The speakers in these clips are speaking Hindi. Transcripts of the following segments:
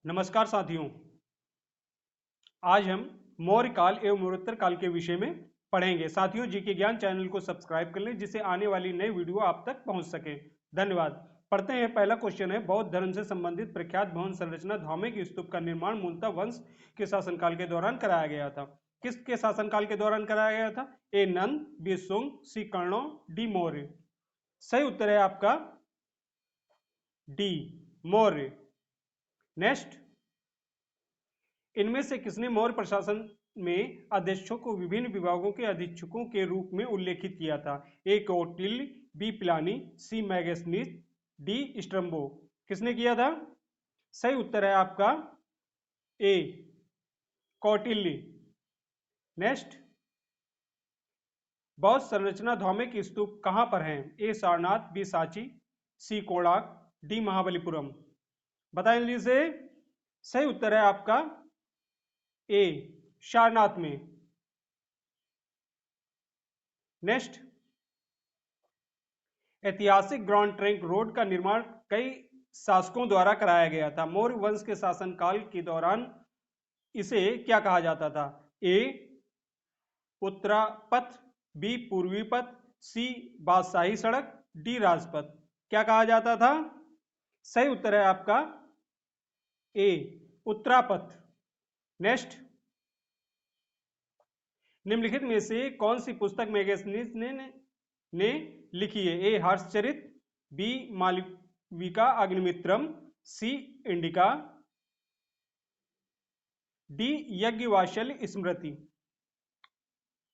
नमस्कार साथियों। आज हम मौर्य काल एवं उत्तर काल के विषय में पढ़ेंगे। साथियों, जीके ज्ञान चैनल को सब्सक्राइब कर लें जिससे आने वाली नई वीडियो आप तक पहुंच सके। धन्यवाद। पढ़ते हैं। पहला क्वेश्चन है, बौद्ध धर्म से संबंधित प्रख्यात भवन संरचना धार्मिक स्तूप का निर्माण मूलतः वंश के शासनकाल के दौरान कराया गया था। किसके शासनकाल के दौरान कराया गया था? ए नंद, बी सुंग, सी कर्ण, डी मौर्य। सही उत्तर है आपका डी मौर्य। नेक्स्ट, इनमें से किसने मौर्य प्रशासन में अध्यक्षों को विभिन्न विभागों के अधीक्षकों के रूप में उल्लेखित किया था? ए कौटिल्य, बी पिलानी, सी मैगस्थनीज, डी स्ट्रम्बो। किसने किया था? सही उत्तर है आपका ए कौटिल्य। नेक्स्ट, बौद्ध संरचना धार्मिक स्तूप कहां पर हैं? ए सारनाथ, बी सांची, सी कोणार्क, डी महाबलीपुरम। बताएं जल्दी से। सही उत्तर है आपका ए सारनाथ में। नेक्स्ट, ऐतिहासिक ग्रांड ट्रंक रोड का निर्माण कई शासकों द्वारा कराया गया था। मौर्य वंश के शासनकाल के दौरान इसे क्या कहा जाता था? ए उत्तरापथ, बी पूर्वी पथ, सी बादशाही सड़क, डी राजपथ। क्या कहा जाता था? सही उत्तर है आपका ए उत्तरापथ। नेक्स्ट, निम्नलिखित में से कौन सी पुस्तक मैगस्थनीज ने लिखी है? ए Harshacharita, B Malvika Agnimitram, C indica, D यज्ञवाशल्य स्मृति।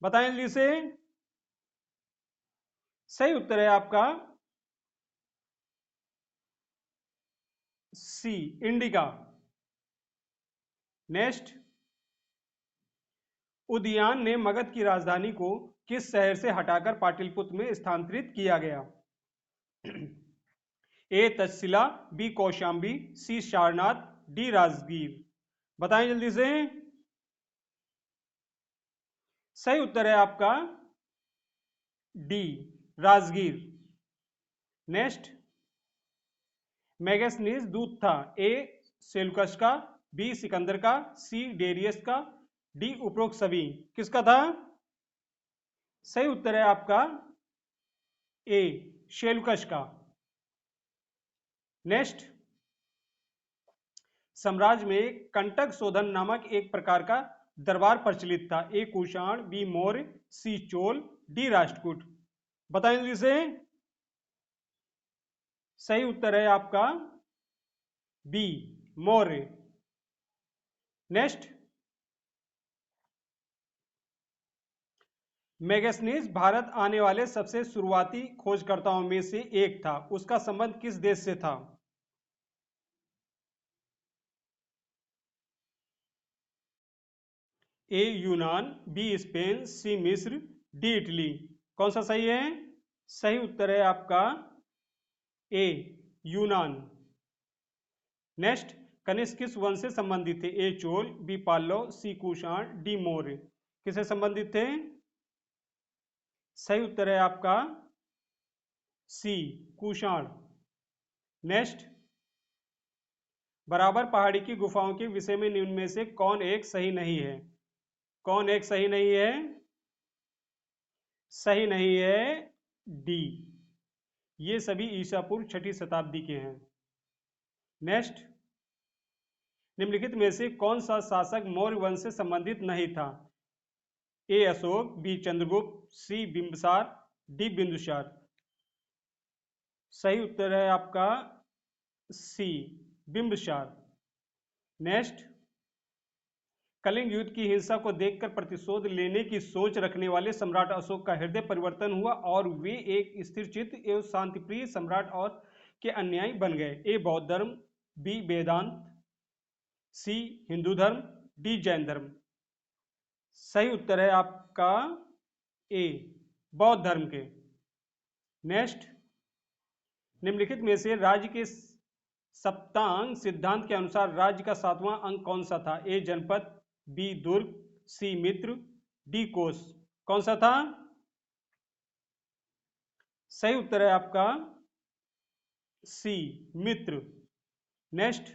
बताएं जल्दी से। सही उत्तर है आपका सी इंडिका। नेक्स्ट, उदयन ने मगध की राजधानी को किस शहर से हटाकर पाटलिपुत्र में स्थानांतरित किया गया? ए तक्षशिला, बी कौशाम्बी, सी सारनाथ, डी राजगीर। बताएं जल्दी से। सही उत्तर है आपका डी राजगीर। नेक्स्ट, मैगस्थनीज दूत था। ए सेल्यूकस का, बी सिकंदर का, सी डेरियस का, डी उपरोक्त सभी। किसका था? सही उत्तर है आपका ए सेल्यूकस का। नेक्स्ट, साम्राज्य में कंटक शोधन नामक एक प्रकार का दरबार प्रचलित था। A Kushan, B Maurya, C Chola, D Rashtrakuta. बताएं जल्दी से। सही उत्तर है आपका बी मौर्य। नेक्स्ट, मैगस्थनीज भारत आने वाले सबसे शुरुआती खोजकर्ताओं में से एक था। उसका संबंध किस देश से था? ए यूनान, बी स्पेन, सी मिस्र, डी इटली। कौन सा सही है? सही उत्तर है आपका ए यूनान। नेक्स्ट, कनिष्क किस वंश से संबंधित थे? ए चोल, बी पाल्लव, सी कुषाण, डी मौर्य। किससे संबंधित थे? सही उत्तर है आपका सी कुषाण। नेक्स्ट, बराबर पहाड़ी की गुफाओं के विषय में निम्न में से कौन एक सही नहीं है? कौन एक सही नहीं है? सही नहीं है डी। ये सभी ईसा पूर्व 6ठी शताब्दी के हैं। नेक्स्ट, निम्नलिखित में से कौन सा शासक मौर्य वंश से संबंधित नहीं था? ए अशोक, बी चंद्रगुप्त, सी बिंबिसार, डी बिंदुसार। सही उत्तर है आपका सी बिंबिसार। नेक्स्ट, कलिंग युद्ध की हिंसा को देखकर प्रतिशोध लेने की सोच रखने वाले सम्राट अशोक का हृदय परिवर्तन हुआ और वे एक स्थिरचित्त एवं शांतिप्रिय सम्राट और के अनुयायी बन गए। ए बौद्ध धर्म, बी वेदांत, सी हिंदू धर्म, डी जैन धर्म। सही उत्तर है आपका ए बौद्ध धर्म के। नेक्स्ट, निम्नलिखित में से राज्य के सप्तांग सिद्धांत के अनुसार राज्य का 7वां अंग कौन सा था? ए जनपद, बी दुर्ग, सी मित्र, डी कोष। कौन सा था? सही उत्तर है आपका सी मित्र। नेक्स्ट,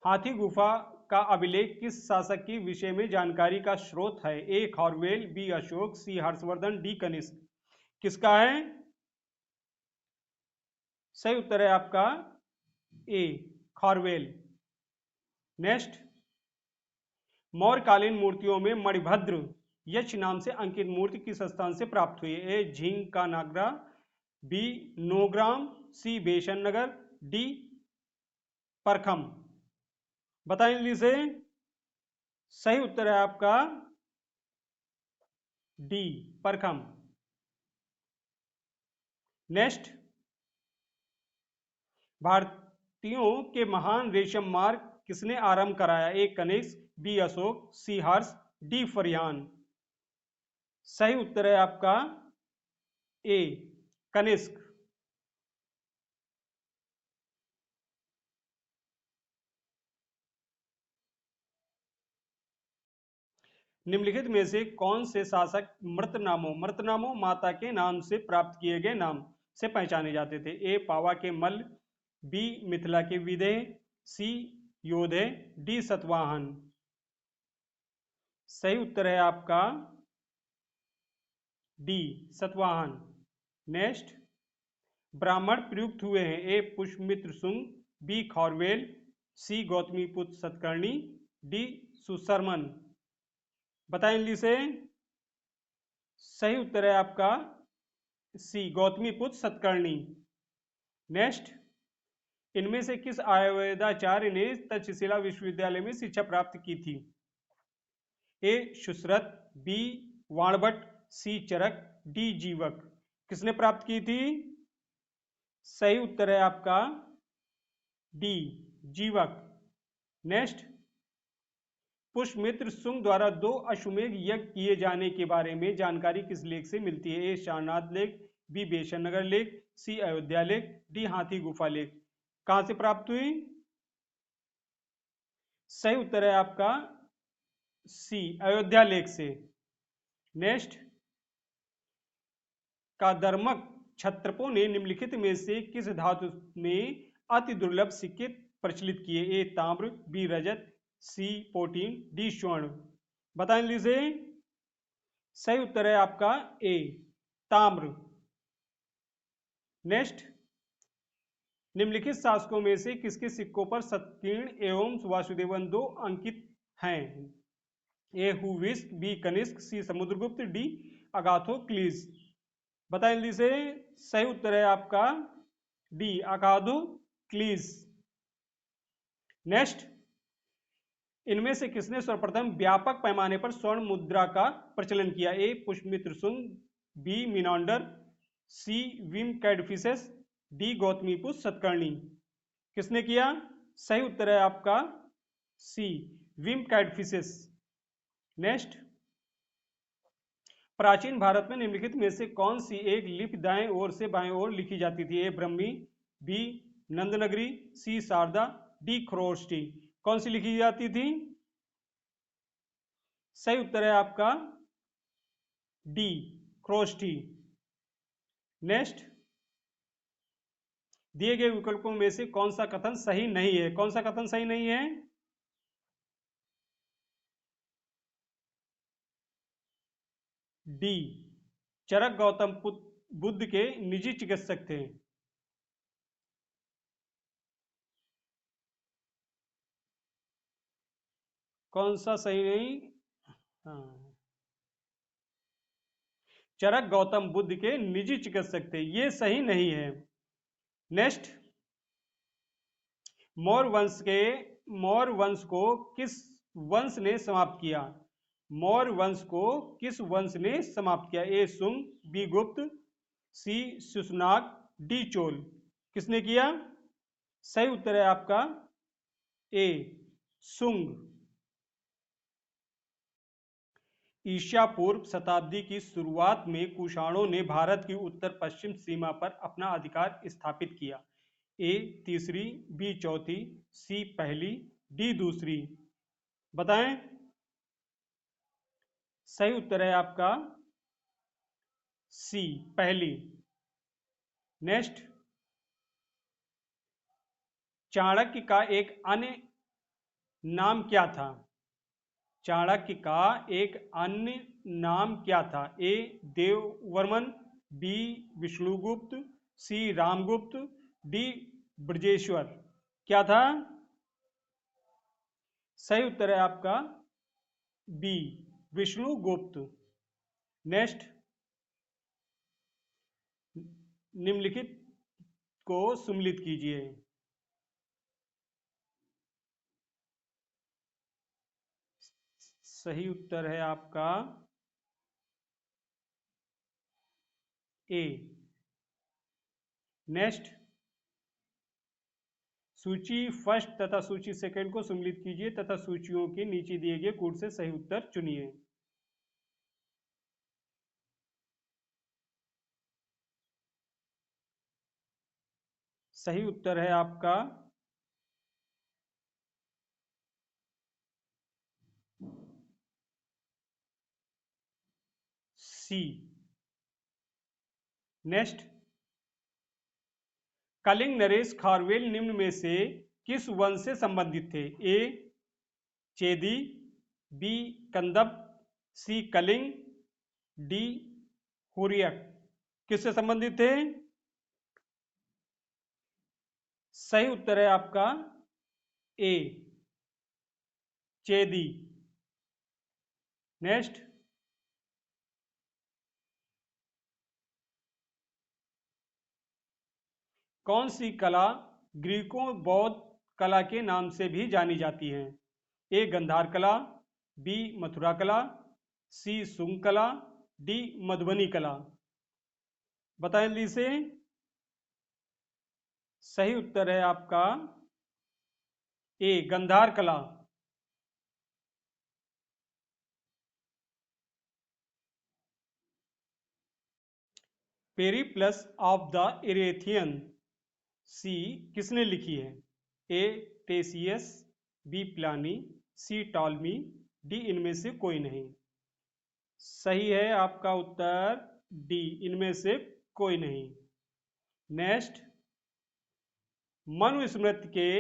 हाथी गुफा का अभिलेख किस शासक के विषय में जानकारी का स्रोत है? ए खारवेल, बी अशोक, सी हर्षवर्धन, डी कनिष्क। किसका है? सही उत्तर है आपका ए खारवेल। नेक्स्ट, मौर्यकालीन मूर्तियों में मणिभद्र यक्ष नाम से अंकित मूर्ति किस स्थान से प्राप्त हुई? ए झींग का नागरा, बी नोग्राम, सी बेसन नगर, डी परखम। बताएं जल्दी से। सही उत्तर है आपका डी परखम। नेक्स्ट, भारतीयों के महान रेशम मार्ग किसने आरंभ कराया? ए कनिष्क, बी अशोक, सी हर्ष, डी फरियान। सही उत्तर है आपका ए कनिष्क। निम्नलिखित में से कौन से शासक मृतनामों माता के नाम से प्राप्त किए गए नाम से पहचाने जाते थे? ए पावा के मल्ल, बी मिथिला के विदेह, सी योधे, डी सतवाहन। सही उत्तर है आपका डी सतवाहन। नेक्स्ट, ब्राह्मण प्रयुक्त हुए हैं? ए पुष्यमित्र शुंग, बी खौरवेल, सी गौतमीपुत्र सतकर्णी, डी सुशर्मन। बताएं जल्दी से। सही उत्तर है आपका सी गौतमीपुत्र सतकर्णी। नेक्स्ट, इनमें से किस आयुर्वेदाचार्य ने तक्षशिला विश्वविद्यालय में शिक्षा प्राप्त की थी? ए सुश्रत, बी वाणभट्ट, सी चरक, डी जीवक। किसने प्राप्त की थी? सही उत्तर है आपका डी जीवक। नेक्स्ट, पुष्यमित्र शुंग द्वारा 2 अश्वमेध यज्ञ किए जाने के बारे में जानकारी किस लेख से मिलती है? ए सारनाथ लेख, बी बेसन नगर लेख, सी अयोध्या लेख, डी हाथी गुफा लेख। कहां से प्राप्त हुई? सही उत्तर है आपका सी अयोध्या लेख से। नेक्स्ट, कादर्मक क्षत्रपों ने निम्नलिखित में से किस धातु में अति दुर्लभ सिक्के प्रचलित किए? ए ताम्र, बी रजत, सी प्रोटीन, डी स्वर्ण। बताएं जल्दी से। सही उत्तर है आपका ए ताम्र। नेक्स्ट, निम्नलिखित शासकों में से किसके सिक्कों पर सत्कीर्ण एवं वासुदेवन 2 अंकित हैं? ए हुविस्क, बी कनिष्क, सी समुद्रगुप्त, डी अगाथोक्लिस। बताएं जल्दी से। सही उत्तर है आपका डी अगाथोक्लिस। नेक्स्ट, इनमें से किसने सर्वप्रथम व्यापक पैमाने पर स्वर्ण मुद्रा का प्रचलन किया? ए पुष्यमित्र शुंग, बी मिनांडर, सी विम कैडफिसेस, डी गौतमीपुत्र सतकर्णी। किसने किया? सही उत्तर है आपका सी विम कैडफिसेस। नेक्स्ट, प्राचीन भारत में निम्नलिखित में से कौन सी एक लिपि दाएं ओर से बाएं ओर लिखी जाती थी? ए ब्रह्मी, बी नंदनगरी, सी शारदा, डी खरोष्टी। कौन सी लिखी जाती थी? सही उत्तर है आपका डी खरोष्टी। नेक्स्ट, दिए गए विकल्पों में से कौन सा कथन सही नहीं है? कौन सा कथन सही नहीं है? डी चरक गौतम बुद्ध के निजी चिकित्सक थे। कौन सा सही नहीं? हाँ, चरक गौतम बुद्ध के निजी चिकित्सक थे, ये सही नहीं है। नेक्स्ट, मौर्य वंश को किस वंश ने समाप्त किया? मौर्य वंश को किस वंश ने समाप्त किया? ए सुंग, बी गुप्त, सी सुशनाग, डी चोल। किसने किया? सही उत्तर है आपका ए सुंग। ईसा पूर्व शताब्दी की शुरुआत में कुषाणों ने भारत की उत्तर पश्चिम सीमा पर अपना अधिकार स्थापित किया। ए तीसरी, बी चौथी, सी पहली, डी दूसरी। बताएं। सही उत्तर है आपका सी पहली। नेक्स्ट, चाणक्य का एक अन्य नाम क्या था? चाणक्य का एक अन्य नाम क्या था? ए देववर्मन, बी विष्णुगुप्त, सी रामगुप्त, डी ब्रजेश्वर। क्या था? सही उत्तर है आपका बी विष्णुगुप्त। नेक्स्ट, निम्नलिखित को सुम्मिलित कीजिए। सही उत्तर है आपका ए। नेक्स्ट, सूची फर्स्ट तथा सूची सेकंड को सम्मिलित कीजिए तथा सूचियों के नीचे दिए गए कूट से सही उत्तर चुनिए। सही उत्तर है आपका सी। नेक्स्ट, कलिंग नरेश खारवेल निम्न में से किस वंश से संबंधित थे? ए चेदी, बी कंदब, सी कलिंग, डी हुरियक। किससे संबंधित थे? सही उत्तर है आपका ए चेदी। नेक्स्ट, कौन सी कला ग्रीकों बौद्ध कला के नाम से भी जानी जाती है? ए गंधार कला, बी मथुरा कला, सी शुंग कला, डी मधुबनी कला। बताएं जल्दी से। सही उत्तर है आपका ए गंधार कला। पेरिप्लस ऑफ द इरेथियन सी किसने लिखी है? ए टेसियस, बी प्लानी, सी टॉलमी, डी इनमें से कोई नहीं। सही है आपका उत्तर डी इनमें से कोई नहीं। नेक्स्ट, मनुस्मृति के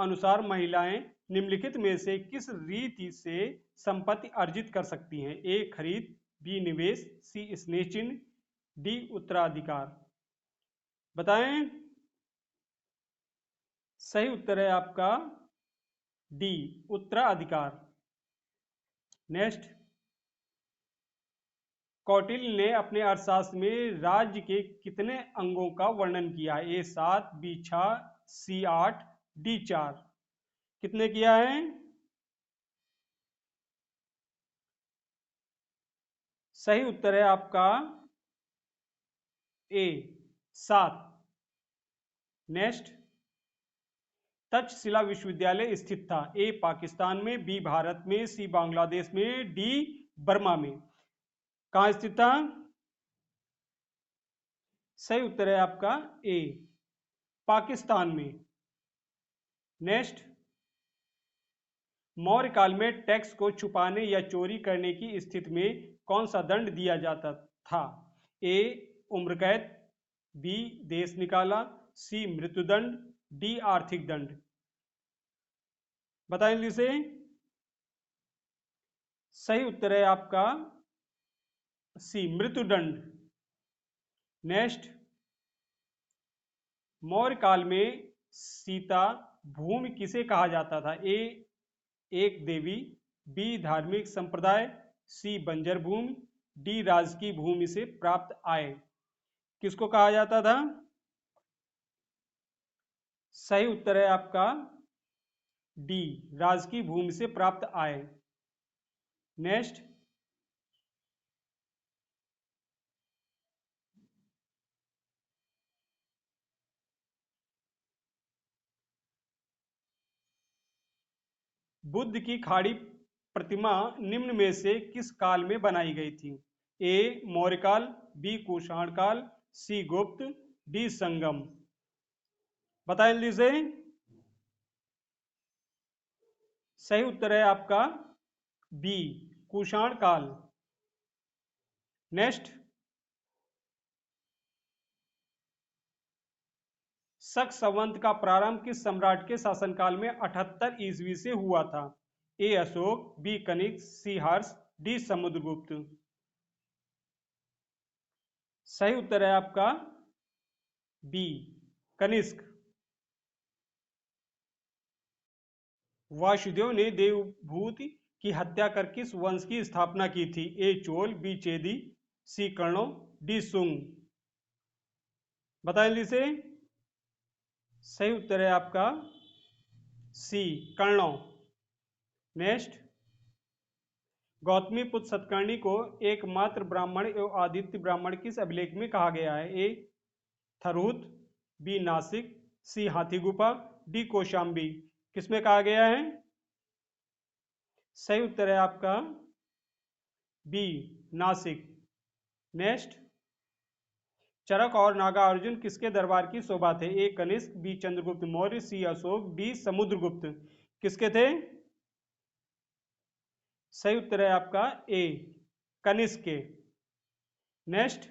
अनुसार महिलाएं निम्नलिखित में से किस रीति से संपत्ति अर्जित कर सकती हैं? ए खरीद, बी निवेश, सी स्नेह चिन्ह, डी उत्तराधिकार। बताएं। सही उत्तर है आपका डी उत्तराधिकार। नेक्स्ट, कौटिल्य ने अपने अर्थशास्त्र में राज्य के कितने अंगों का वर्णन किया? ए 7, बी 6, सी 8, डी 4। कितने किया है? सही उत्तर है आपका ए 7। नेक्स्ट, तक्षशिला विश्वविद्यालय स्थित था? ए पाकिस्तान में, बी भारत में, सी बांग्लादेश में, डी बर्मा में। कहां स्थित था? सही उत्तर है आपका ए पाकिस्तान में। नेक्स्ट, मौर्य काल में टैक्स को छुपाने या चोरी करने की स्थिति में कौन सा दंड दिया जाता था? ए उम्र कैद, बी देश निकाला, सी मृत्युदंड, डी आर्थिक दंड। बताएं जल्दी से। सही उत्तर है आपका सी मृत्युदंड। नेक्स्ट, मौर्य काल में सीता भूमि किसे कहा जाता था? ए एक देवी, बी धार्मिक संप्रदाय, सी बंजर भूमि, डी राजकीय भूमि से प्राप्त आय। किसको कहा जाता था? सही उत्तर है आपका डी राजकीय भूमि से प्राप्त आय। नेक्स्ट, बुद्ध की खाड़ी प्रतिमा निम्न में से किस काल में बनाई गई थी? ए मौर्य काल, बी कुषाण काल, सी गुप्त, डी संगम। बताएं जल्दी से। सही उत्तर है आपका बी कुषाण काल। नेक्स्ट, शक संवत का प्रारंभ किस सम्राट के शासनकाल में 78 ईस्वी से हुआ था? ए अशोक, बी कनिष्क, सी हर्ष, डी समुद्रगुप्त। सही उत्तर है आपका बी कनिष्क। वासुदेव ने देवभूति की हत्या कर किस वंश की स्थापना की थी? ए चोल, बी चेदी, सी कर्णो, डी सुंग। बताएं जल्दी से। सही उत्तर है आपका सी कर्णो। नेक्स्ट, गौतमी पुत्र सतकर्णी को एकमात्र ब्राह्मण एवं आदित्य ब्राह्मण किस अभिलेख में कहा गया है? ए थरूत, बी नासिक, सी हाथी गुफा, डी कौशाम्बी। किसमें कहा गया है? सही उत्तर है आपका बी नासिक। नेक्स्ट, चरक और नागार्जुन किसके दरबार की शोभा थे? ए कनिष्क, बी चंद्रगुप्त मौर्य, सी अशोक, डी समुद्रगुप्त। किसके थे? सही उत्तर है आपका ए कनिष्क के। नेक्स्ट,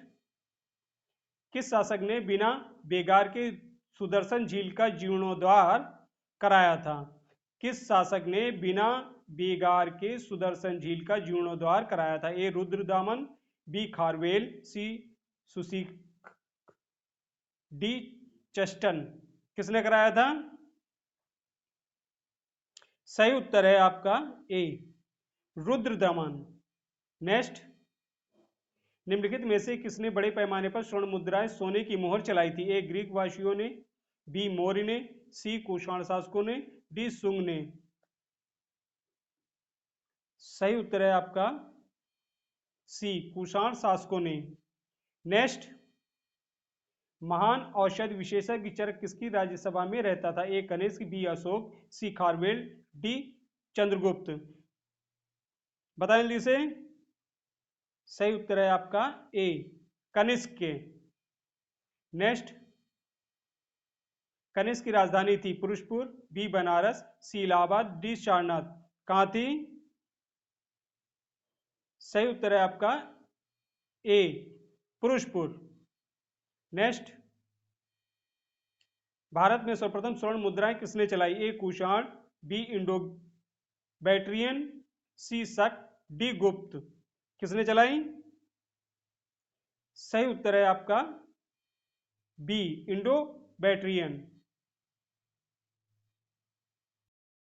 किस शासक ने बिना बेगार के सुदर्शन झील का जीर्णोद्धार कराया था? किस शासक ने बिना बेगार के सुदर्शन झील का जीर्णोद्धार कराया था? ए रुद्रदामन, बी खारवेल, सी सुसीक, डी चस्टन। किसने कराया था? सही उत्तर है आपका ए रुद्रदमन। नेक्स्ट, निम्नलिखित में से किसने बड़े पैमाने पर स्वर्ण मुद्राएं सोने की मोहर चलाई थी? ए ग्रीक वासियों ने, बी मौर्य ने, सी कुषाण शासकों ने, डी सुंग ने। सही उत्तर है आपका सी कुषाण शासकों ने। नेक्स्ट, महान औषध विशेषज्ञ चरक किसकी राज्यसभा में रहता था? ए कनिष्क, बी अशोक, सी खारवेल, डी चंद्रगुप्त। बताएं जल्दी से। सही उत्तर है आपका ए कनिष्क के। नेक्स्ट, कनिष्क की राजधानी थी पुरुषपुर, बी बनारस, सी इलाहाबाद, डी सारनाथ। कहां थी? सही उत्तर है आपका ए पुरुषपुर। नेक्स्ट, भारत में सर्वप्रथम स्वर्ण मुद्राएं किसने चलाई? ए कुषाण, बी इंडो बैट्रियन, सी शक, डी गुप्त। किसने चलाई? सही उत्तर है आपका बी इंडो बैट्रियन।